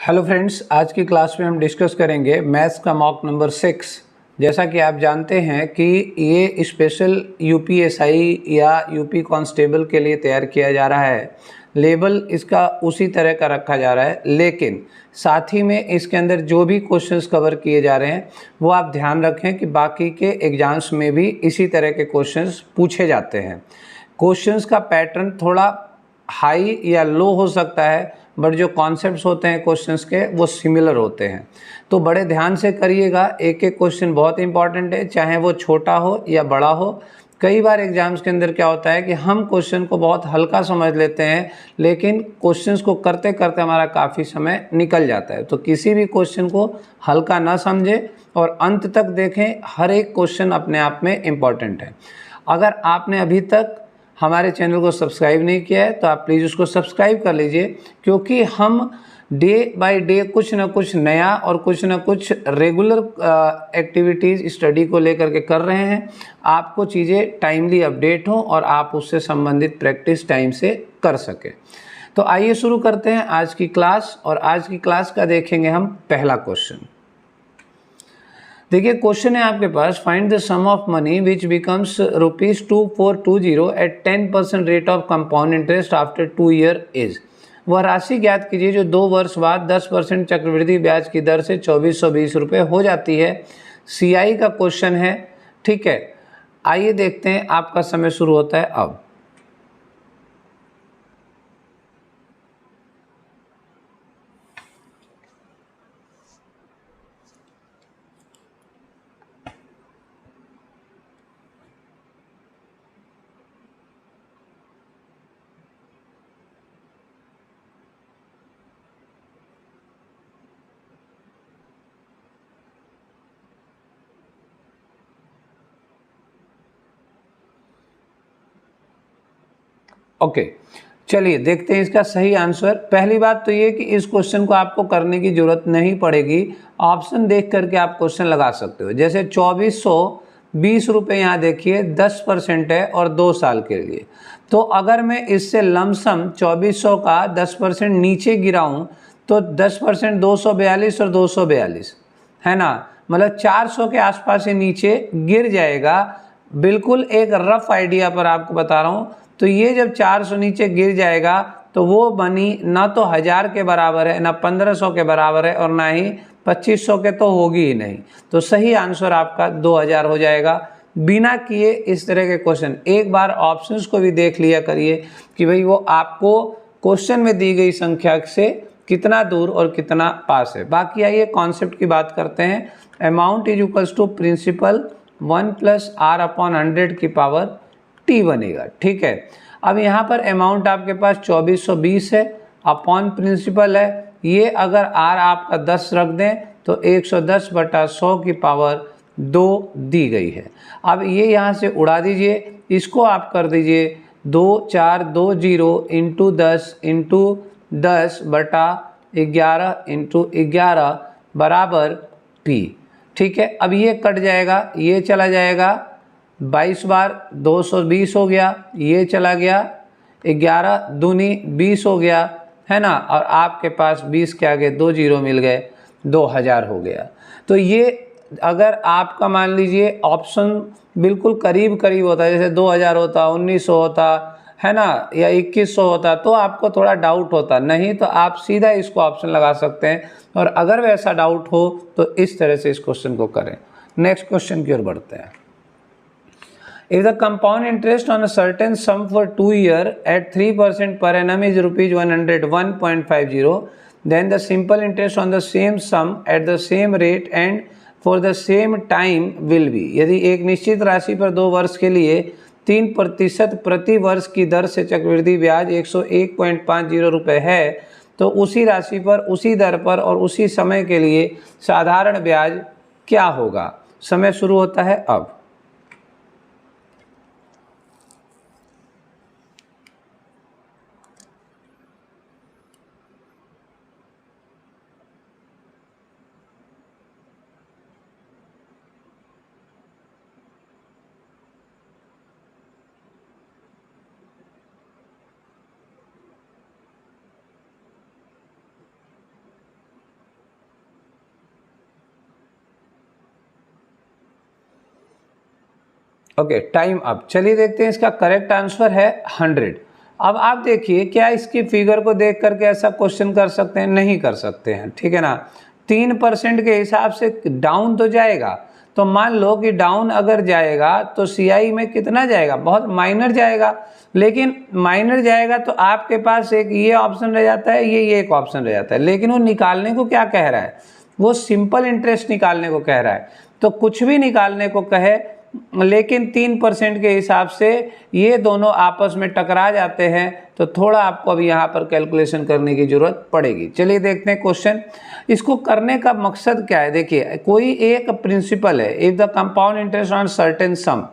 Hello friends, आज की class में हम डिस्कस करेंगे मैथ्स का मॉक नंबर 6। जैसा कि आप जानते हैं कि ये स्पेशल यूपीएसआई या यूपी कांस्टेबल के लिए तैयार किया जा रहा है। लेवल इसका उसी तरह का रखा जा रहा है, लेकिन साथ ही में इसके अंदर जो भी क्वेश्चंस कवर किए जा रहे हैं वो आप ध्यान रखें कि बाकी के एग्जाम्स में भी इसी तरह के क्वेश्चंस पूछे जाते हैं। क्वेश्चंस का पैटर्न थोड़ा हाई या लो हो सकता है, बट जो कॉन्सेप्ट्स होते हैं क्वेश्चंस के वो सिमिलर होते हैं। तो बड़े ध्यान से करिएगा, एक एक क्वेश्चन बहुत इंपॉर्टेंट है, चाहे वो छोटा हो या बड़ा हो। कई बार एग्जाम्स के अंदर क्या होता है कि हम क्वेश्चन को बहुत हल्का समझ लेते हैं, लेकिन क्वेश्चंस को करते करते हमारा काफ़ी समय निकल जाता है। तो किसी भी क्वेश्चन को हल्का ना समझें और अंत तक देखें। हर एक क्वेश्चन अपने आप में इम्पॉर्टेंट है। अगर आपने अभी तक हमारे चैनल को सब्सक्राइब नहीं किया है तो आप प्लीज़ उसको सब्सक्राइब कर लीजिए, क्योंकि हम डे बाय डे कुछ ना कुछ नया और कुछ ना कुछ रेगुलर एक्टिविटीज़ स्टडी को लेकर के कर रहे हैं। आपको चीज़ें टाइमली अपडेट हों और आप उससे संबंधित प्रैक्टिस टाइम से कर सकें। तो आइए शुरू करते हैं आज की क्लास। और आज की क्लास का देखेंगे हम पहला क्वेश्चन। देखिए, क्वेश्चन है आपके पास, find the sum of money which becomes ₹2420 at 10% rate of compound interest after 2 year is. वह राशि ज्ञात कीजिए जो 2 वर्ष बाद 10% चक्रवृद्धि ब्याज की दर से 2420 रुपये हो जाती है। सीआई का क्वेश्चन है, ठीक है। आइए देखते हैं, आपका समय शुरू होता है अब। ओके, चलिए देखते हैं इसका सही आंसर। पहली बात तो ये कि इस क्वेश्चन को आपको करने की जरूरत नहीं पड़ेगी, ऑप्शन देख करके आप क्वेश्चन लगा सकते हो। जैसे 2420 रुपये, यहाँ देखिए 10% है और 2 साल के लिए। तो अगर मैं इससे लमसम 2400 का 10% नीचे गिराऊं तो 10% 242 और 242 है ना, मतलब 400 के आसपास ही नीचे गिर जाएगा। बिल्कुल एक रफ आइडिया पर आपको बता रहा हूँ। तो ये जब 400 नीचे गिर जाएगा तो वो मनी ना तो 1000 के बराबर है, ना 1500 के बराबर है, और ना ही 2500 के तो होगी ही नहीं। तो सही आंसर आपका 2000 हो जाएगा। बिना किए इस तरह के क्वेश्चन एक बार ऑप्शंस को भी देख लिया करिए कि भाई वो आपको क्वेश्चन में दी गई संख्या से कितना दूर और कितना पास है। बाकी आइए कॉन्सेप्ट की बात करते हैं। Amount is equals to principal 1 + r/100 की पावर t बनेगा, ठीक है। अब यहाँ पर अमाउंट आपके पास 2420 है, अपॉन प्रिंसिपल है। ये अगर r आपका 10 रख दें तो 110/100 की पावर 2 दी गई है। अब ये यहाँ से उड़ा दीजिए, इसको आप कर दीजिए 2420 इंटू 10 इंटू 10/11 इंटू 11 बराबर p, ठीक है। अब ये कट जाएगा, ये चला जाएगा 22 बार 220 हो गया, ये चला गया 11 दूनी 20 हो गया, है ना। और आपके पास 20 के आगे 2 जीरो मिल गए, 2000 हो गया। तो ये अगर आपका मान लीजिए ऑप्शन बिल्कुल करीब करीब होता है, जैसे 2000 होता, 1900 होता, है ना, या 2100 होता, तो आपको थोड़ा डाउट होता। नहीं तो आप सीधा इसको ऑप्शन लगा सकते हैं। और अगर वैसा डाउट हो तो इस तरह से इस क्वेश्चन को करें। नेक्स्ट क्वेश्चन की ओर बढ़ते हैं। If the compound interest on a certain sum for 2 years at 3% per annum is rupees 101.50, then the simple interest on the same sum at the same rate and for the same time will be। यदि एक निश्चित राशि पर 2 वर्ष के लिए 3% प्रति वर्ष की दर से चक्रवृद्धि ब्याज 101.50 रुपये है, तो उसी राशि पर उसी दर पर और उसी समय के लिए साधारण ब्याज क्या होगा। समय शुरू होता है अब। Okay, time up. चलिए देखते हैं, इसका करेक्ट आंसर है 100। अब आप देखिए, क्या इसकी फिगर को देख करके ऐसा क्वेश्चन कर सकते हैं? नहीं कर सकते हैं, ठीक है ना। 3% के हिसाब से डाउन तो जाएगा, तो मान लो कि डाउन अगर जाएगा तो सीआई में कितना जाएगा? बहुत माइनर जाएगा। लेकिन माइनर जाएगा तो आपके पास एक ये ऑप्शन रह जाता है, ये एक ऑप्शन रह जाता है। लेकिन वो निकालने को क्या कह रहा है? वो सिंपल इंटरेस्ट निकालने को कह रहा है। तो कुछ भी निकालने को कहे, लेकिन 3% के हिसाब से ये दोनों आपस में टकरा जाते हैं, तो थोड़ा आपको अभी यहाँ पर कैलकुलेशन करने की जरूरत पड़ेगी। चलिए देखते हैं क्वेश्चन। इसको करने का मकसद क्या है? देखिए, कोई एक प्रिंसिपल है, if the compound interest on certain sum,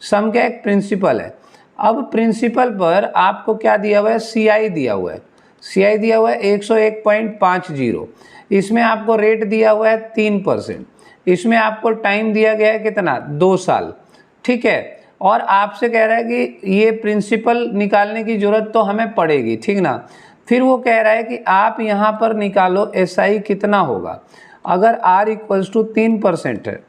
sum का एक प्रिंसिपल है। अब प्रिंसिपल पर आपको क्या दिया हुआ है? सीआई दिया हुआ है। सीआई दिया हुआ है 101.50। इसमें आपको रेट दिया हुआ है 3%। इसमें आपको टाइम दिया गया है कितना? 2 साल, ठीक है। और आपसे कह रहा है कि ये प्रिंसिपल निकालने की जरूरत तो हमें पड़ेगी, ठीक ना। फिर वो कह रहा है कि आप यहाँ पर निकालो एसआई कितना होगा। अगर R = 3% है,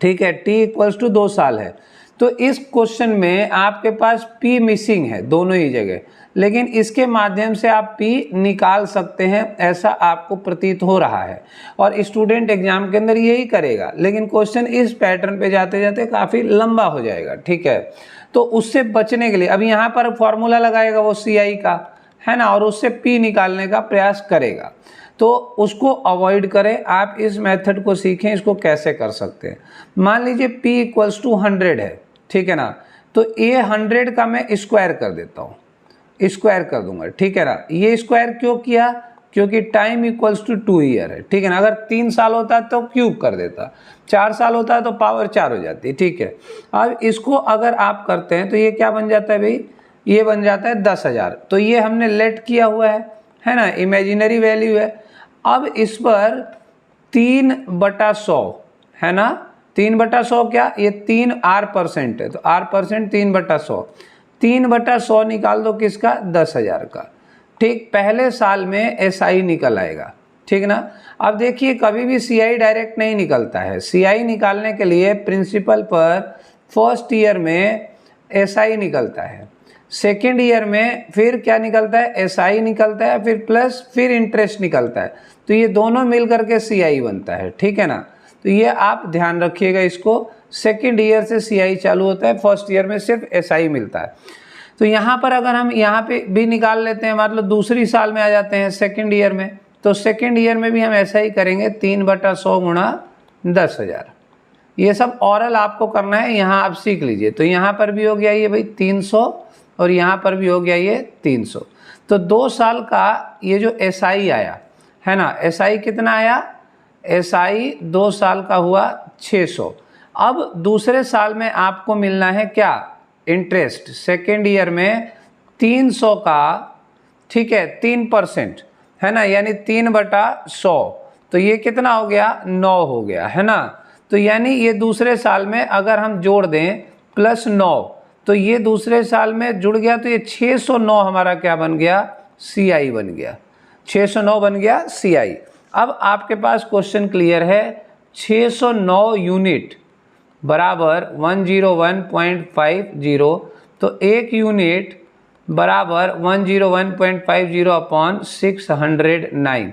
ठीक है, T = 2 साल है, तो इस क्वेश्चन में आपके पास P मिसिंग है दोनों ही जगह। लेकिन इसके माध्यम से आप P निकाल सकते हैं, ऐसा आपको प्रतीत हो रहा है। और स्टूडेंट एग्जाम के अंदर यही करेगा। लेकिन क्वेश्चन इस पैटर्न पे जाते जाते काफ़ी लंबा हो जाएगा, ठीक है। तो उससे बचने के लिए अब यहाँ पर फॉर्मूला लगाएगा वो CI का, है ना, और उससे P निकालने का प्रयास करेगा। तो उसको अवॉइड करें, आप इस मेथड को सीखें, इसको कैसे कर सकते हैं। मान लीजिए P = 100 है, ठीक है ना। तो ये 100 का मैं स्क्वायर कर देता हूँ, स्क्वायर कर दूंगा, ठीक है ना। ये स्क्वायर क्यों किया? क्योंकि टाइम = 2 ईयर है, ठीक है ना। अगर 3 साल होता तो क्यूब कर देता, 4 साल होता तो पावर 4 हो जाती, ठीक है। अब इसको अगर आप करते हैं तो ये क्या बन जाता है भाई? ये बन जाता है 10,000। तो ये हमने लेट किया हुआ है ना, इमेजिनरी वैल्यू है। अब इस पर 3/100 है ना, 3/100 क्या? ये 3R% है, तो R% 3/100, 3/100 निकाल दो किसका? 10,000 का, ठीक। पहले साल में SI निकल आएगा, ठीक ना। अब देखिए, कभी भी CI डायरेक्ट नहीं निकलता है। CI निकालने के लिए प्रिंसिपल पर फर्स्ट ईयर में SI निकलता है, सेकेंड ईयर में फिर क्या निकलता है? SI निकलता है, फिर प्लस फिर इंटरेस्ट निकलता है। तो ये दोनों मिल करके CI बनता है, ठीक है ना। तो ये आप ध्यान रखिएगा इसको। सेकेंड ईयर से CI चालू होता है, फर्स्ट ईयर में सिर्फ SI मिलता है। तो यहाँ पर अगर हम यहाँ पे भी निकाल लेते हैं, मतलब दूसरी साल में आ जाते हैं सेकेंड ईयर में, तो सेकेंड ईयर में भी हम ऐसा ही करेंगे, 3/100 × 10,000। ये सब ऑरल आपको करना है, यहाँ आप सीख लीजिए। तो यहाँ पर भी हो गया ये भाई 300, और यहाँ पर भी हो गया ये 300। तो 2 साल का ये जो SI आया है ना, SI कितना आया? SI 2 साल का हुआ 600। अब दूसरे साल में आपको मिलना है क्या? इंटरेस्ट। सेकेंड ईयर में 300 का, ठीक है, 3% है ना, यानी 3/100। तो ये कितना हो गया? 9 हो गया, है ना। तो यानी ये दूसरे साल में अगर हम जोड़ दें +9, तो ये दूसरे साल में जुड़ गया, तो ये 609 हमारा क्या बन गया? CI बन गया, 609 बन गया CI। अब आपके पास क्वेश्चन क्लियर है। 609 यूनिट बराबर 101.50, तो 1 यूनिट बराबर 101.50/609।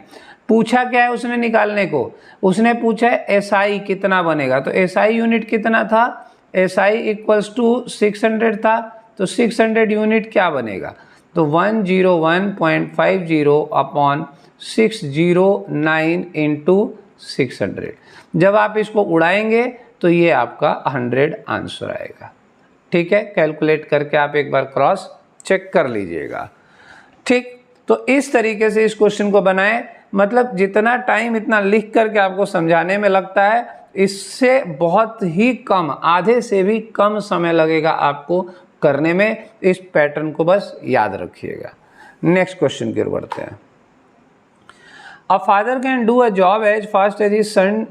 पूछा क्या है उसने निकालने को? उसने पूछा है SI कितना बनेगा। तो SI यूनिट कितना था? SI = 600 था, तो 600 यूनिट क्या बनेगा? तो 101.50/609 × 600। जब आप इसको उड़ाएंगे तो ये आपका 100 आंसर आएगा, ठीक है। कैलकुलेट करके आप एक बार क्रॉस चेक कर लीजिएगा, ठीक। तो इस तरीके से इस क्वेश्चन को बनाएं। मतलब जितना टाइम इतना लिख करके आपको समझाने में लगता है, इससे बहुत ही कम, आधे से भी कम समय लगेगा आपको करने में। इस पैटर्न को बस याद रखिएगा। नेक्स्ट क्वेश्चन की ओर बढ़ते हैं। A father can do a job as fast as his son,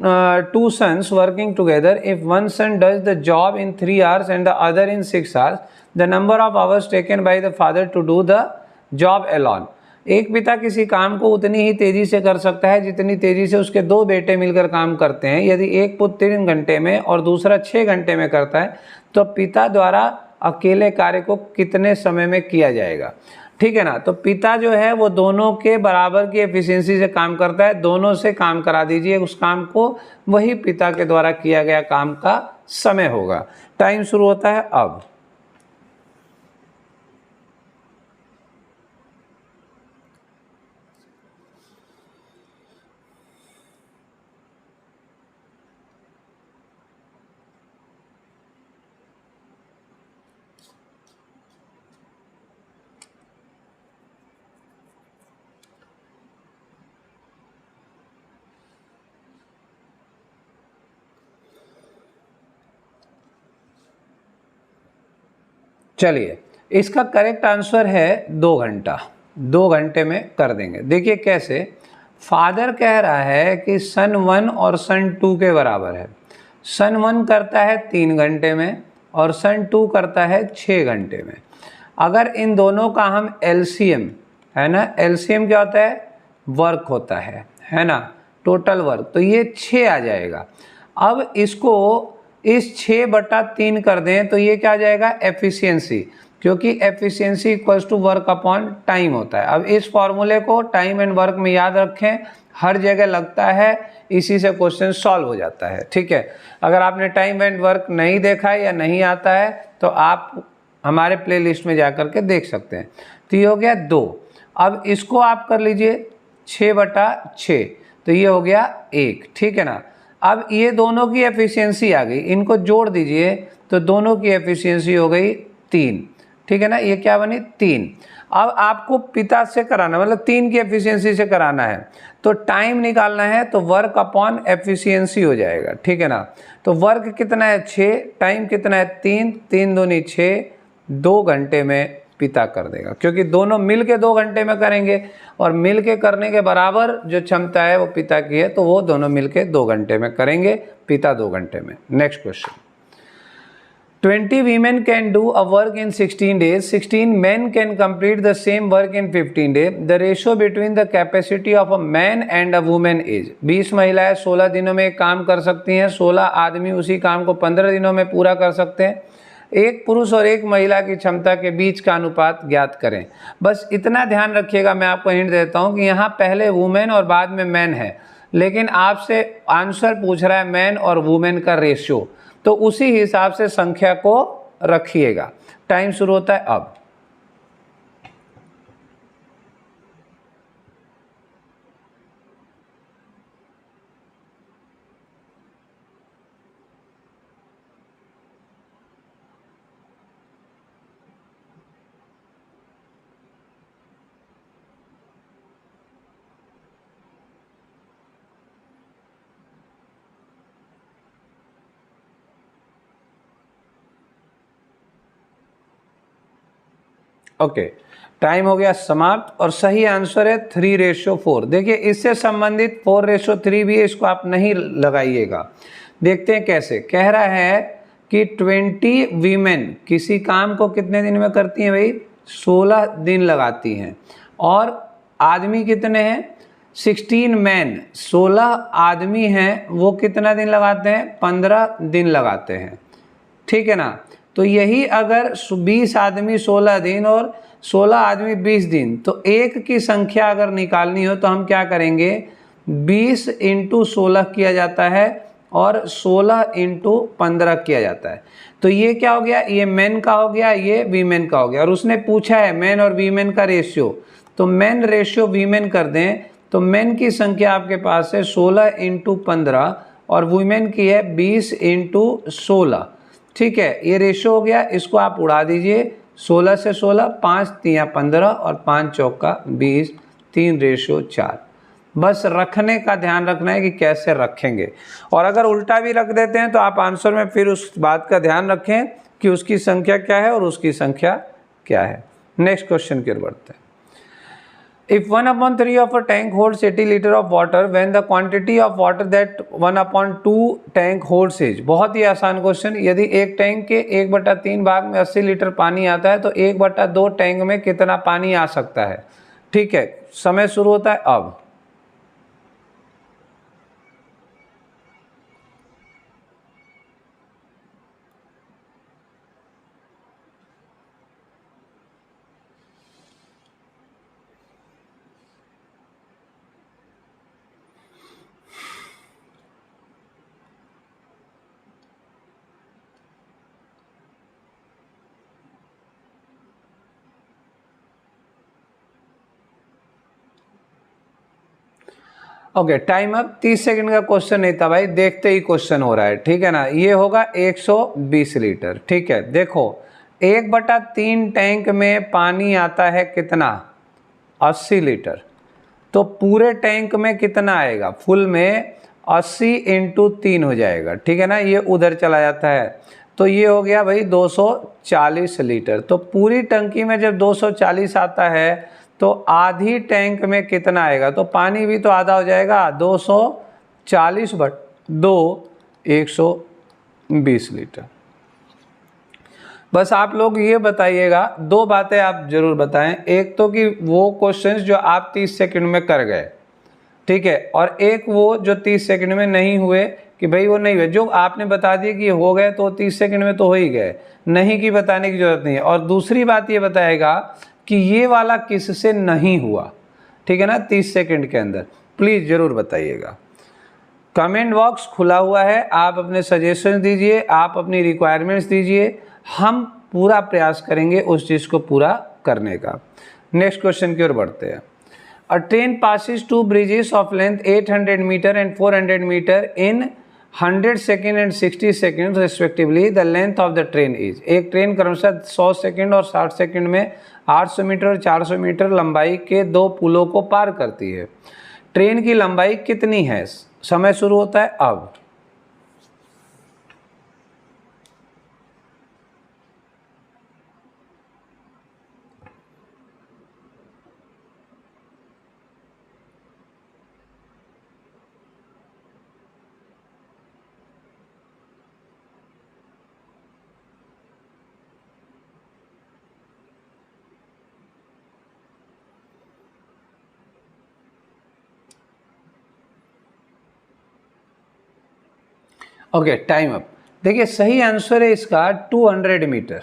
2 sons working together. If one son does the job in 3 hours and the other in 6 hours, the number of hours taken by the father to do the job alone एक पिता किसी काम को उतनी ही तेजी से कर सकता है जितनी तेजी से उसके दो बेटे मिलकर काम करते हैं। यदि एक पुत्र 3 घंटे में और दूसरा 6 घंटे में करता है तो पिता द्वारा अकेले कार्य को कितने समय में किया जाएगा। ठीक है ना। तो पिता जो है वो दोनों के बराबर की एफिशिएंसी से काम करता है, दोनों से काम करा दीजिए उस काम को, वही पिता के द्वारा किया गया काम का समय होगा। टाइम शुरू होता है अब। चलिए, इसका करेक्ट आंसर है 2 घंटा। 2 घंटे में कर देंगे। देखिए कैसे, फादर कह रहा है कि सन 1 और सन 2 के बराबर है। सन 1 करता है 3 घंटे में और सन 2 करता है 6 घंटे में। अगर इन दोनों का हम एलसीएम, है ना, एलसीएम क्या होता है, वर्क होता है ना, टोटल वर्क, तो ये 6 आ जाएगा। अब इसको इस 6/3 कर दें तो ये क्या आ जाएगा, एफिशिएंसी, क्योंकि efficiency equals to work upon time होता है। अब इस फॉर्मूले को टाइम एंड वर्क में याद रखें, हर जगह लगता है, इसी से क्वेश्चन सॉल्व हो जाता है। ठीक है, अगर आपने टाइम एंड वर्क नहीं देखा है या नहीं आता है तो आप हमारे प्लेलिस्ट में जा करके देख सकते हैं। तो ये हो गया 2। अब इसको आप कर लीजिए 6/6, तो ये हो गया 1। ठीक है ना। अब ये दोनों की एफिशिएंसी आ गई, इनको जोड़ दीजिए तो दोनों की एफिशिएंसी हो गई 3। ठीक है ना, ये क्या बनी 3। अब आपको पिता से कराना, मतलब 3 की एफिशिएंसी से कराना है, तो टाइम निकालना है तो वर्क अपॉन एफिशिएंसी हो जाएगा। ठीक है ना। तो वर्क कितना है 6, टाइम कितना है 3, 3 दूनी 6, 2 घंटे में पिता कर देगा, क्योंकि दोनों मिल के 2 घंटे में करेंगे और मिल के करने के बराबर जो क्षमता है वो पिता की है, तो वो दोनों मिल के 2 घंटे में करेंगे, पिता 2 घंटे में। Next question, 20 women can do a work in 16 days, 16 men can complete the same work in 15 days. The ratio between the capacity of a man and a woman is, 20 महिलाएं 16 दिनों में एक काम कर सकती हैं, 16 आदमी उसी काम को 15 दिनों में पूरा कर सकते हैं। एक पुरुष और एक महिला की क्षमता के बीच का अनुपात ज्ञात करें। बस इतना ध्यान रखिएगा, मैं आपको हिंट देता हूं कि यहाँ पहले वुमेन और बाद में मैन है, लेकिन आपसे आंसर पूछ रहा है मैन और वुमेन का रेशियो, तो उसी हिसाब से संख्या को रखिएगा। टाइम शुरू होता है अब। ओके, टाइम हो गया समाप्त और सही आंसर है 3:4। देखिए इससे संबंधित 4:3 भी है, इसको आप नहीं लगाइएगा। देखते हैं कैसे। कह रहा है कि 20 वीमेन किसी काम को कितने दिन में करती हैं भाई, 16 दिन लगाती हैं, और आदमी कितने हैं 16 मैन, 16 आदमी हैं, वो कितना दिन लगाते हैं, 15 दिन लगाते हैं। ठीक है ना। तो यही अगर 20 आदमी 16 दिन और 16 आदमी 20 दिन, तो एक की संख्या अगर निकालनी हो तो हम क्या करेंगे, 20 × 16 किया जाता है और 16 × 15 किया जाता है। तो ये क्या हो गया, ये मैन का हो गया, ये वीमेन का हो गया। और उसने पूछा है मैन और वीमेन का रेशियो, तो मैन रेशियो वीमेन कर दें तो मैन की संख्या आपके पास है 16 × 15 और वुमेन की है 20 × 16। ठीक है, ये रेशो हो गया, इसको आप उड़ा दीजिए, 16 से 16, 5 3 15 और 5 चौका 20, 3:4। बस रखने का ध्यान रखना है कि कैसे रखेंगे, और अगर उल्टा भी रख देते हैं तो आप आंसर में फिर उस बात का ध्यान रखें कि उसकी संख्या क्या है और उसकी संख्या क्या है। नेक्स्ट क्वेश्चन की ओर बढ़ते हैं। If 1/3 of a tank holds 80 liter of water, when the quantity of water that 1/2 tank holds is, बहुत ही आसान क्वेश्चन। यदि एक टैंक के 1/3 भाग में 80 लीटर पानी आता है तो 1/2 टैंक में कितना पानी आ सकता है। ठीक है, समय शुरू होता है अब। ओके, टाइम अब। 30 सेकंड का क्वेश्चन नहीं था भाई, देखते ही क्वेश्चन हो रहा है, ठीक है ना। ये होगा 120 लीटर, ठीक है। देखो 1/3 टैंक में पानी आता है कितना, 80 लीटर। तो पूरे टैंक में कितना आएगा, फुल में 80 × 3 हो जाएगा, ठीक है ना। ये उधर चला जाता है, तो ये हो गया भाई 240 लीटर। तो पूरी टंकी में जब 240 आता है तो आधी टैंक में कितना आएगा, तो पानी भी तो आधा हो जाएगा, 240/2 120 लीटर। बस आप लोग ये बताइएगा, दो बातें आप जरूर बताएं। एक तो कि वो क्वेश्चंस जो आप 30 सेकंड में कर गए, ठीक है, और एक वो जो 30 सेकंड में नहीं हुए कि भाई वो नहीं हुए। जो आपने बता दिया कि हो गए तो 30 सेकंड में तो हो ही गए, नहीं कि बताने की जरूरत नहीं है। और दूसरी बात ये बताएगा कि ये वाला किससे नहीं हुआ, ठीक है ना, 30 सेकंड के अंदर। प्लीज़ ज़रूर बताइएगा। कमेंट बॉक्स खुला हुआ है, आप अपने सजेशन दीजिए, आप अपनी रिक्वायरमेंट्स दीजिए, हम पूरा प्रयास करेंगे उस चीज़ को पूरा करने का। नेक्स्ट क्वेश्चन की ओर बढ़ते हैं। A train passes 2 bridges of length 800 metre and 400 metre in 100 second and 60 second respectively. The length of the train is. एक ट्रेन क्रमशः 100 सेकेंड और 60 सेकेंड में 800 मीटर और 400 मीटर लंबाई के दो पुलों को पार करती है। ट्रेन की लंबाई कितनी है? समय शुरू होता है अब। Okay, time up. देखिए सही आंसर है इसका 200 मीटर।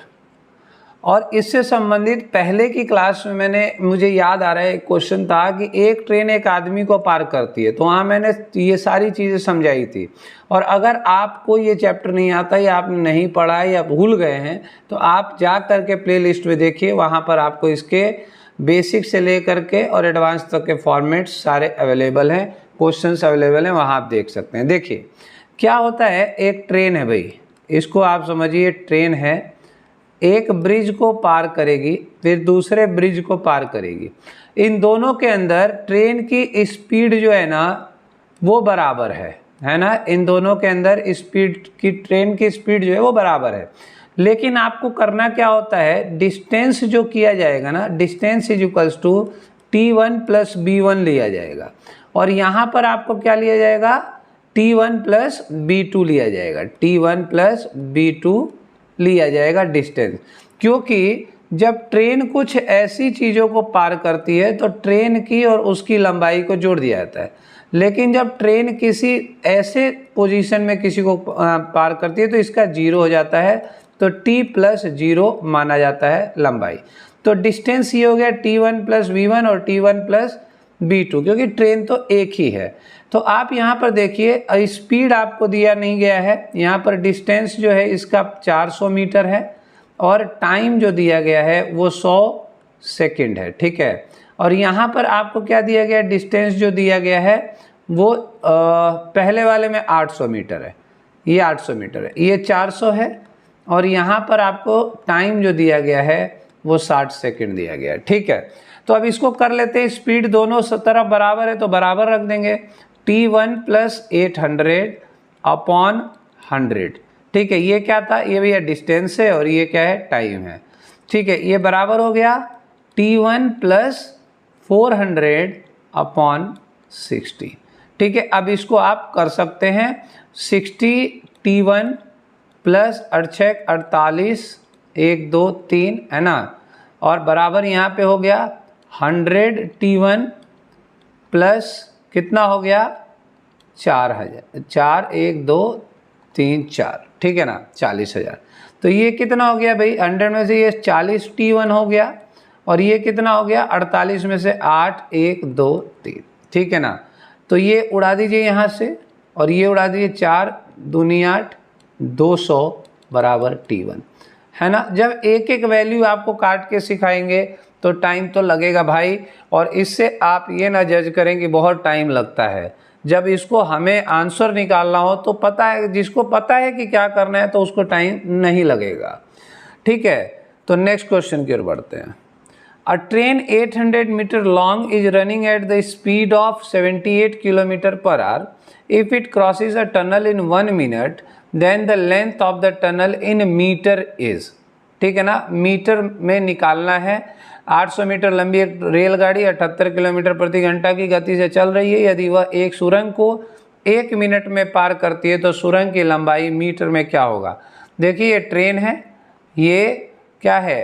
और इससे संबंधित पहले की क्लास में मुझे याद आ रहा है एक क्वेश्चन था कि एक ट्रेन एक आदमी को पार करती है, तो वहाँ मैंने ये सारी चीज़ें समझाई थी। और अगर आपको ये चैप्टर नहीं आता या आपने नहीं पढ़ा है या भूल गए हैं तो आप जा करके प्ले लिस्ट में देखिए, वहाँ पर आपको इसके बेसिक से ले करके और एडवांस तक के फॉर्मेट्स सारे अवेलेबल हैं, क्वेश्चंस अवेलेबल हैं, वहाँ आप देख सकते हैं। देखिए क्या होता है, एक ट्रेन है भाई, इसको आप समझिए ट्रेन है, एक ब्रिज को पार करेगी फिर दूसरे ब्रिज को पार करेगी। इन दोनों के अंदर ट्रेन की स्पीड जो है ना वो बराबर है ना। इन दोनों के अंदर स्पीड की, ट्रेन की स्पीड जो है वो बराबर है। लेकिन आपको करना क्या होता है, डिस्टेंस जो किया जाएगा ना, distance is equals to T1 + B1 लिया जाएगा। और यहाँ पर आपको क्या लिया जाएगा, T1 + B2 लिया जाएगा, T1 + B2 लिया जाएगा डिस्टेंस। क्योंकि जब ट्रेन कुछ ऐसी चीज़ों को पार करती है तो ट्रेन की और उसकी लंबाई को जोड़ दिया जाता है। लेकिन जब ट्रेन किसी ऐसे पोजीशन में किसी को पार करती है तो इसका 0 हो जाता है, तो T + 0 माना जाता है लंबाई। तो डिस्टेंस ये हो गया T1 + B1 और T1 + B2, क्योंकि ट्रेन तो एक ही है। तो आप यहाँ पर देखिए स्पीड आपको दिया नहीं गया है, यहाँ पर डिस्टेंस जो है इसका 400 मीटर है और टाइम जो दिया गया है वो 100 सेकंड है, ठीक है। और यहाँ पर आपको क्या दिया गया, डिस्टेंस जो दिया गया है वो पहले वाले में 800 मीटर है, ये 800 मीटर है, ये 400 है। और यहाँ पर आपको टाइम जो दिया गया है वो 60 सेकंड दिया गया है, ठीक है। तो अब इसको कर लेते हैं, स्पीड दोनों तरफ बराबर है तो बराबर रख देंगे, T1 + 800/100, ठीक है। ये क्या था, ये भैया डिस्टेंस है और ये क्या है, टाइम है, ठीक है। ये बराबर हो गया T1 + 400/60, ठीक है। अब इसको आप कर सकते हैं 60 T1 + 48 1 2 3 है ना, और बराबर यहाँ पे हो गया 100T1 प्लस कितना हो गया 4000, 4 1 2 3 4, ठीक है ना, 40,000। तो ये कितना हो गया भाई, 100 में से ये 40T1 हो गया और ये कितना हो गया 48 में से 8 1 2 3, ठीक है ना। तो ये उड़ा दीजिए यहाँ से और ये उड़ा दीजिए, 4 दूनी 8, 200 बराबर T1, है ना। जब एक एक वैल्यू आपको काट के सिखाएंगे तो टाइम तो लगेगा भाई, और इससे आप ये ना जज करें कि बहुत टाइम लगता है। जब इसको हमें आंसर निकालना हो तो पता है, जिसको पता है कि क्या करना है तो उसको टाइम नहीं लगेगा, ठीक है। तो नेक्स्ट क्वेश्चन की ओर बढ़ते हैं। A train 800 meter long is running at the speed of 78 km per hour. If it crosses a tunnel in 1 minute, then the length of the tunnel in meter is, ठीक है ना, metre में निकालना है। 800 मीटर लंबी एक रेलगाड़ी 78 kilometre प्रति घंटा की गति से चल रही है। यदि वह एक सुरंग को 1 मिनट में पार करती है तो सुरंग की लंबाई मीटर में क्या होगा। देखिए ये ट्रेन है, ये क्या है,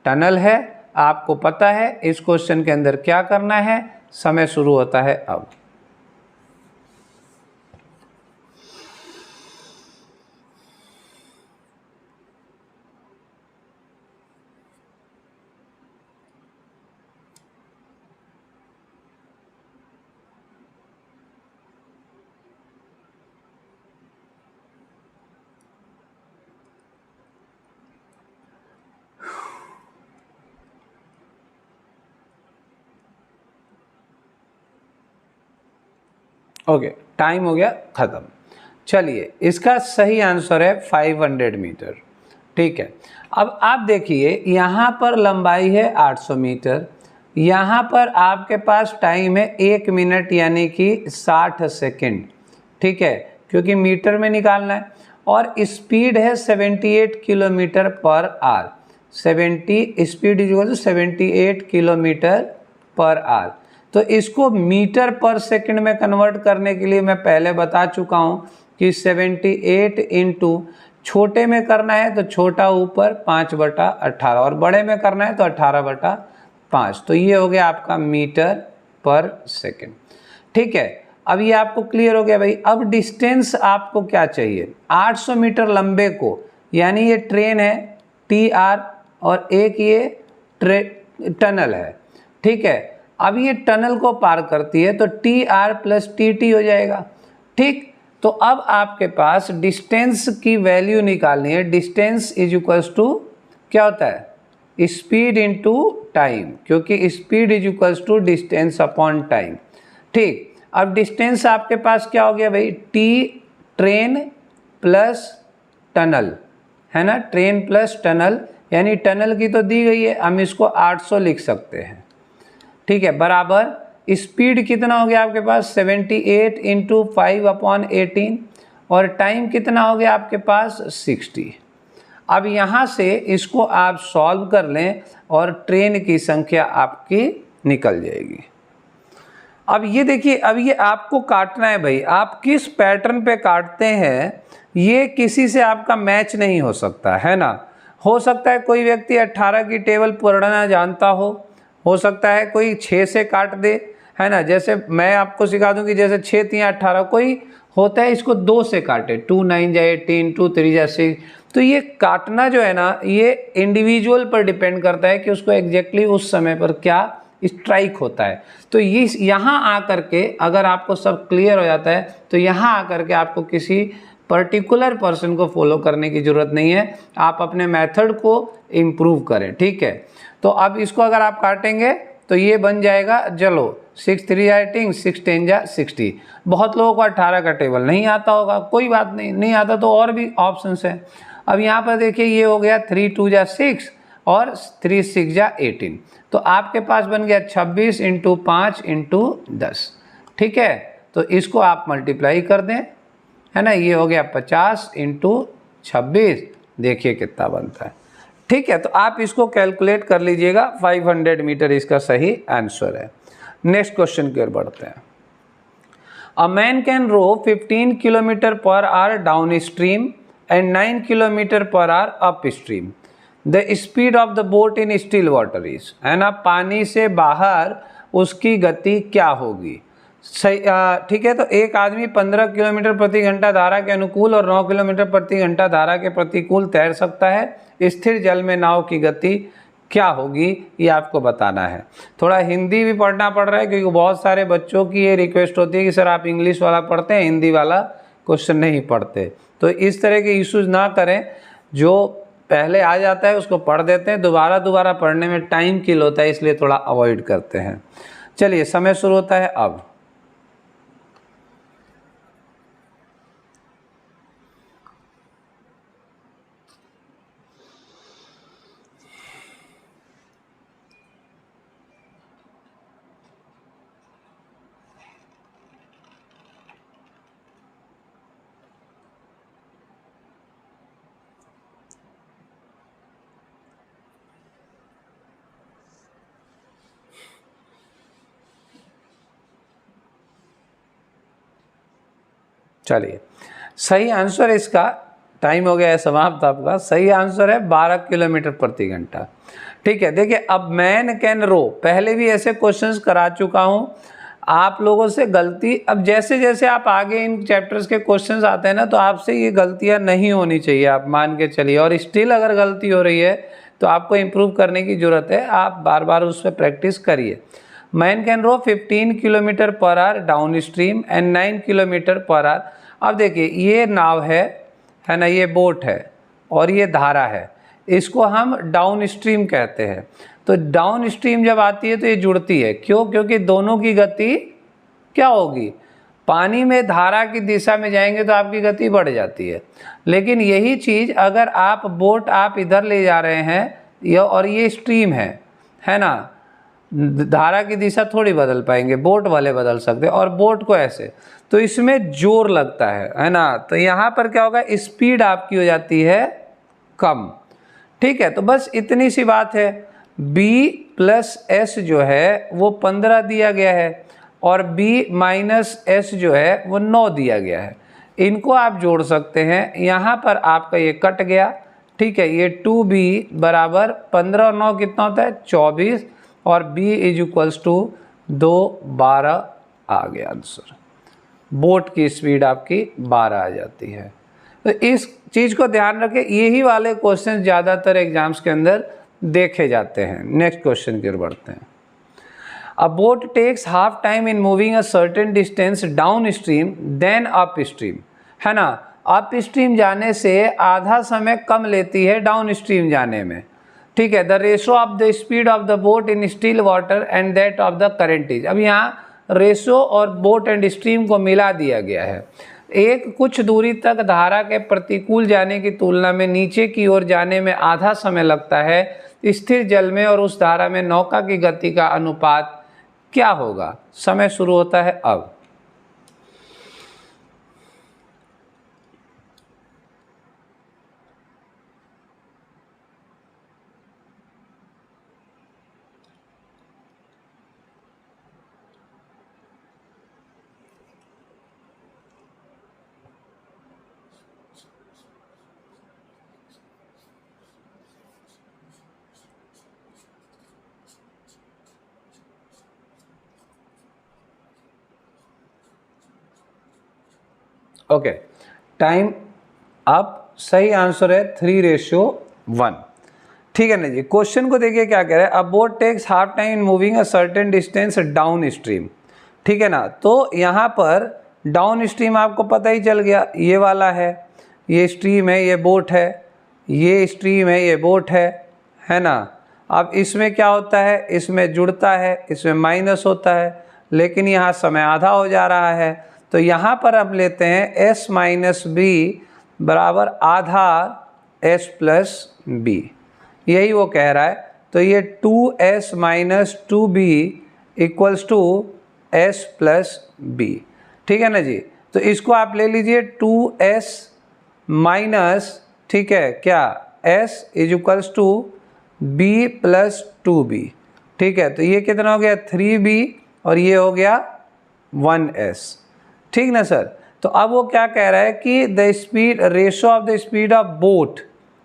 टनल है। आपको पता है इस क्वेश्चन के अंदर क्या करना है। समय शुरू होता है अब। ओके, टाइम हो गया ख़त्म। चलिए इसका सही आंसर है 500 मीटर, ठीक है। अब आप देखिए यहाँ पर लंबाई है 800 मीटर, यहाँ पर आपके पास टाइम है 1 मिनट यानी कि 60 सेकंड, ठीक है, क्योंकि मीटर में निकालना है। और स्पीड है 78 kilometre per hour, 70 speed equal to 78 kilometre per hour. तो इसको मीटर पर सेकंड में कन्वर्ट करने के लिए मैं पहले बता चुका हूँ कि 78 इंटू छोटे में करना है तो छोटा ऊपर 5/18 और बड़े में करना है तो 18/5। तो ये हो गया आपका मीटर पर सेकंड, ठीक है। अब ये आपको क्लियर हो गया भाई। अब डिस्टेंस आपको क्या चाहिए, 800 मीटर लंबे को, यानी ये ट्रेन है TR और एक ये टनल है, ठीक है। अब ये टनल को पार करती है तो TR प्लस TT हो जाएगा, ठीक। तो अब आपके पास डिस्टेंस की वैल्यू निकालनी है। डिस्टेंस इज इक्वल्स टू क्या होता है, स्पीड इनटू टाइम, क्योंकि speed is equals to distance upon time, ठीक। अब डिस्टेंस आपके पास क्या हो गया भाई, T ट्रेन प्लस टनल, है ना, ट्रेन प्लस टनल, यानी टनल की तो दी गई है, हम इसको 800 लिख सकते हैं, ठीक है, बराबर स्पीड कितना हो गया आपके पास 78 इंटू 5/18 और टाइम कितना हो गया आपके पास 60। अब यहाँ से इसको आप सॉल्व कर लें और ट्रेन की संख्या आपकी निकल जाएगी। अब ये देखिए, अब ये आपको काटना है भाई, आप किस पैटर्न पे काटते हैं ये किसी से आपका मैच नहीं हो सकता, है ना। हो सकता है कोई व्यक्ति 18 की टेबल पढ़ना जानता हो सकता है कोई 6 से काट दे, है ना। जैसे मैं आपको सिखा दूं कि जैसे 6 3 18, कोई होता है इसको 2 से काटे, 2 9 जा 18, 2 3 जा 6। तो ये काटना जो है ना, ये इंडिविजुअल पर डिपेंड करता है कि उसको एग्जैक्टली उस समय पर क्या स्ट्राइक होता है। तो ये यहाँ आकर के अगर आपको सब क्लियर हो जाता है तो यहाँ आकर के आपको किसी पर्टिकुलर पर्सन को फॉलो करने की ज़रूरत नहीं है, आप अपने मेथड को इम्प्रूव करें, ठीक है। तो अब इसको अगर आप काटेंगे तो ये बन जाएगा, चलो 6 3 जा 18, 6 10 जा 60। बहुत लोगों को 18 का टेबल नहीं आता होगा, कोई बात नहीं, नहीं आता तो और भी ऑप्शंस हैं। अब यहाँ पर देखिए ये हो गया 3 2 जा 6 और 3 6 जा 18। तो आपके पास बन गया 26 इंटू 5 इंटू 10, ठीक है। तो इसको आप मल्टीप्लाई कर दें, है ना, ये हो गया 50 इंटू 26, देखिए कितना बनता है, ठीक है। तो आप इसको कैलकुलेट कर लीजिएगा, 500 मीटर इसका सही आंसर है। नेक्स्ट क्वेश्चन की ओर बढ़ते हैं। A man can row 15 kilometre per hour downstream and 9 kilometre per hour upstream. The speed of the boat in still water is, है ना, पानी से बाहर उसकी गति क्या होगी। सही, ठीक है। तो एक आदमी 15 किलोमीटर प्रति घंटा धारा के अनुकूल और 9 किलोमीटर प्रति घंटा धारा के प्रतिकूल तैर सकता है। स्थिर जल में नाव की गति क्या होगी, ये आपको बताना है। थोड़ा हिंदी भी पढ़ना पड़ रहा है क्योंकि बहुत सारे बच्चों की ये रिक्वेस्ट होती है कि सर आप इंग्लिश वाला पढ़ते हैं, हिंदी वाला क्वेश्चन नहीं पढ़ते। तो इस तरह के इश्यूज ना करें, जो पहले आ जाता है उसको पढ़ देते हैं, दोबारा पढ़ने में टाइम किल होता है, इसलिए थोड़ा अवॉइड करते हैं। चलिए समय शुरू होता है अब। चलिए सही आंसर इसका, टाइम हो गया है समाप्त आपका। सही आंसर है 12 किलोमीटर प्रति घंटा। ठीक है, देखिए अब मैन कैन रो, पहले भी ऐसे क्वेश्चंस करा चुका हूँ, आप लोगों से गलती, अब जैसे जैसे आप आगे इन चैप्टर्स के क्वेश्चंस आते हैं ना, तो आपसे ये गलतियाँ नहीं होनी चाहिए, आप मान के चलिए। और स्टिल अगर गलती हो रही है तो आपको इम्प्रूव करने की ज़रूरत है, आप बार बार उस पर प्रैक्टिस करिए। Man can row 15 kilometre per hour downstream and 9 kilometre per hour. अब देखिए ये नाव है ना, ये बोट है और ये धारा है, इसको हम डाउन स्ट्रीम कहते हैं। तो डाउन स्ट्रीम जब आती है तो ये जुड़ती है, क्यों? क्योंकि दोनों की गति क्या होगी, पानी में धारा की दिशा में जाएंगे तो आपकी गति बढ़ जाती है। लेकिन यही चीज़ अगर आप बोट आप इधर ले जा रहे हैं और ये स्ट्रीम है ना, धारा की दिशा थोड़ी बदल पाएंगे, बोट वाले बदल सकते हैं, और बोट को ऐसे, तो इसमें जोर लगता है ना। तो यहाँ पर क्या होगा, स्पीड आपकी हो जाती है कम। ठीक है, तो बस इतनी सी बात है। b + s जो है वो 15 दिया गया है और b - s जो है वो 9 दिया गया है। इनको आप जोड़ सकते हैं, यहाँ पर आपका ये कट गया। ठीक है, ये 2b बराबर 15 और 9 कितना होता है, 24, और b = 2, 12 आ गया आंसर। बोट की स्पीड आपकी 12 आ जाती है। तो इस चीज़ को ध्यान रखें, यही वाले क्वेश्चन ज़्यादातर एग्जाम्स के अंदर देखे जाते हैं। नेक्स्ट क्वेश्चन की ओर बढ़ते हैं। A boat takes half time in moving a certain distance downstream then upstream, है ना। अप स्ट्रीम जाने से आधा समय कम लेती है डाउन स्ट्रीम जाने में। ठीक है, the ratio of the speed of the boat in still water and that of the current is. अब यहाँ रेशो और बोट एंड स्ट्रीम को मिला दिया गया है। एक कुछ दूरी तक धारा के प्रतिकूल जाने की तुलना में नीचे की ओर जाने में आधा समय लगता है। स्थिर जल में और उस धारा में नौका की गति का अनुपात क्या होगा। समय शुरू होता है अब। Okay, time up. सही आंसर है 3:1। ठीक है ना जी। क्वेश्चन को देखिए क्या कह रहा है, a boat takes half time in moving a certain distance downstream. ठीक है ना, तो यहाँ पर डाउन स्ट्रीम आपको पता ही चल गया, ये वाला है, ये स्ट्रीम है, ये बोट है, ये स्ट्रीम है, ये बोट है ना। अब इसमें क्या होता है, इसमें जुड़ता है, इसमें माइनस होता है, लेकिन यहाँ समय आधा हो जा रहा है। तो यहाँ पर अब लेते हैं s - b बराबर आधा s + b, यही वो कह रहा है। तो ये 2s - 2b = s + b। ठीक है ना जी। तो इसको आप ले लीजिए 2s माइनस, ठीक है क्या, s = b + 2b। ठीक है, तो ये कितना हो गया 3b और ये हो गया 1s। ठीक ना सर। तो अब वो क्या कह रहा है कि the speed ratio of the speed of boat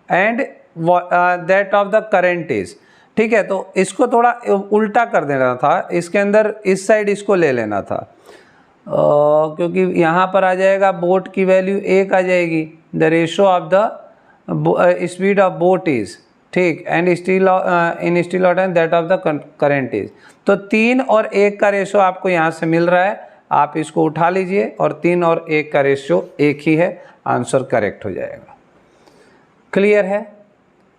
and that of the current is. ठीक है, तो इसको थोड़ा उल्टा कर देना था, इसके अंदर इस साइड इसको ले लेना था, क्योंकि यहाँ पर आ जाएगा बोट की वैल्यू 1 आ जाएगी, the ratio of the speed of boat is, ठीक, and still in still water that of the current is. तो 3 और 1 का रेशो आपको यहाँ से मिल रहा है, आप इसको उठा लीजिए और 3 और 1 का रेशो 1 ही है, आंसर करेक्ट हो जाएगा। क्लियर है?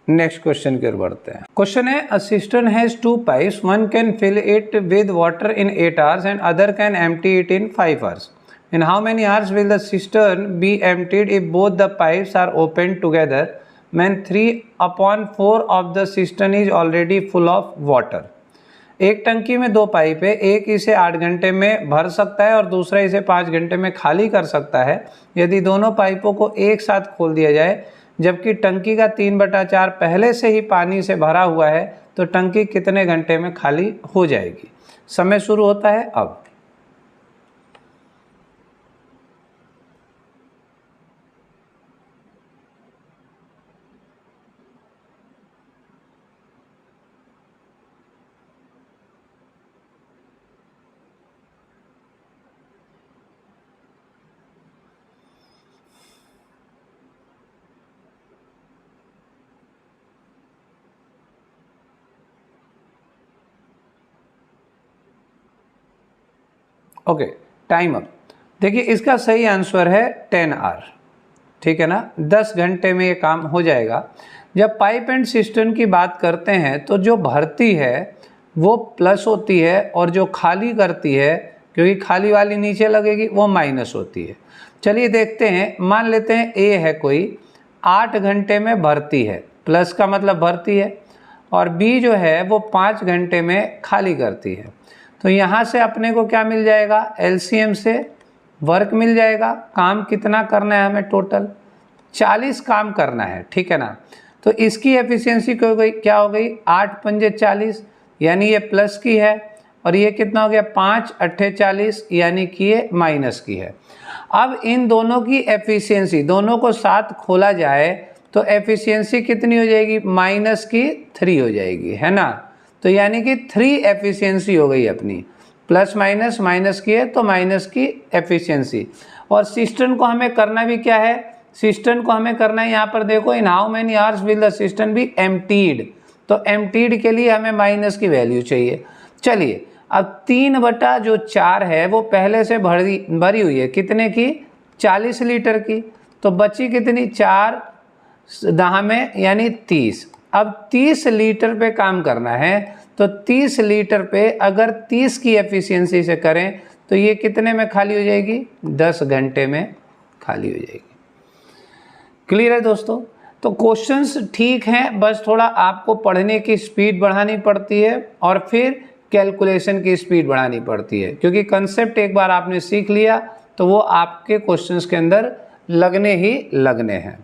नेक्स्ट क्वेश्चन की ओर बढ़ते हैं। क्वेश्चन है, a cistern has 2 pipes, one can fill it with water in 8 hours and other can empty it in 5 hours. In how many hours will the cistern be emptied if both the pipes are opened together when 3/4 of the cistern is already full of water? एक टंकी में 2 pipe है, एक इसे 8 घंटे में भर सकता है और दूसरा इसे 5 घंटे में खाली कर सकता है। यदि दोनों पाइपों को एक साथ खोल दिया जाए जबकि टंकी का 3/4 पहले से ही पानी से भरा हुआ है, तो टंकी कितने घंटे में खाली हो जाएगी? समय शुरू होता है अब। Okay, time up. देखिए, इसका सही आंसर है 10 hour, ठीक है ना, 10 घंटे में ये काम हो जाएगा। जब पाइप एंड सिस्टम की बात करते हैं तो जो भरती है वो प्लस होती है और जो खाली करती है, क्योंकि खाली वाली नीचे लगेगी, वो माइनस होती है। चलिए देखते हैं, मान लेते हैं ए है कोई, 8 घंटे में भरती है, प्लस का मतलब भरती है, और बी जो है वो 5 घंटे में खाली करती है। तो यहाँ से अपने को क्या मिल जाएगा? एलसीएम से वर्क मिल जाएगा। काम कितना करना है हमें? टोटल 40 काम करना है, ठीक है ना। तो इसकी एफिशिएंसी क्या हो गई? 8 पंजे 40, यानी ये प्लस की है, और ये कितना हो गया? 5 अट्ठे 40, यानी कि ये माइनस की है। अब इन दोनों की एफिशिएंसी, दोनों को साथ खोला जाए तो एफिशिएंसी कितनी हो जाएगी? माइनस की 3 हो जाएगी, है ना। तो यानी कि 3 एफिशिएंसी हो गई अपनी, प्लस माइनस, माइनस की है तो माइनस की एफिशिएंसी। और सिस्टम को हमें करना भी क्या है? सिस्टम को हमें करना है, यहाँ पर देखो, in how many hours will the system be emptied. तो एम्प्टीड के लिए हमें माइनस की वैल्यू चाहिए। चलिए, अब 3/4 है वो पहले से भरी हुई है, कितने की? 40 लीटर की। तो बची कितनी? 4 दहा में, यानी 30। अब 30 लीटर पे काम करना है, तो 30 लीटर पे अगर 30 की एफिशिएंसी से करें तो ये कितने में खाली हो जाएगी? 10 घंटे में खाली हो जाएगी। क्लियर है दोस्तों? तो क्वेश्चंस ठीक हैं, बस थोड़ा आपको पढ़ने की स्पीड बढ़ानी पड़ती है और फिर कैलकुलेशन की स्पीड बढ़ानी पड़ती है, क्योंकि कंसेप्ट एक बार आपने सीख लिया तो वो आपके क्वेश्चंस के अंदर लगने ही लगने हैं।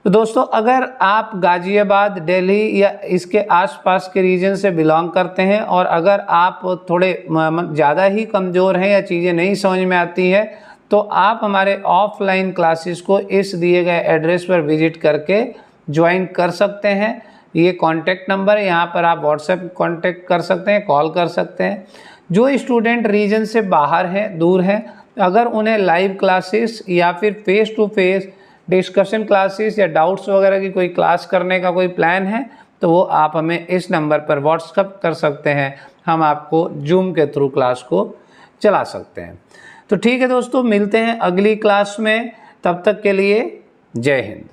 तो दोस्तों, अगर आप गाज़ियाबाद, दिल्ली या इसके आसपास के रीजन से बिलोंग करते हैं और अगर आप थोड़े ज़्यादा ही कमज़ोर हैं या चीज़ें नहीं समझ में आती हैं, तो आप हमारे ऑफलाइन क्लासेस को इस दिए गए एड्रेस पर विजिट करके ज्वाइन कर सकते हैं। ये कॉन्टैक्ट नंबर है, यहाँ पर आप व्हाट्सएप कॉन्टैक्ट कर सकते हैं, कॉल कर सकते हैं। जो स्टूडेंट रीजन से बाहर हैं, दूर हैं, अगर उन्हें लाइव क्लासेस या फिर face to face discussion classes या डाउट्स वगैरह की कोई क्लास करने का कोई प्लान है, तो वो आप हमें इस नंबर पर व्हाट्सएप कर सकते हैं, हम आपको जूम के थ्रू क्लास को चला सकते हैं। तो ठीक है दोस्तों, मिलते हैं अगली क्लास में, तब तक के लिए जय हिंद।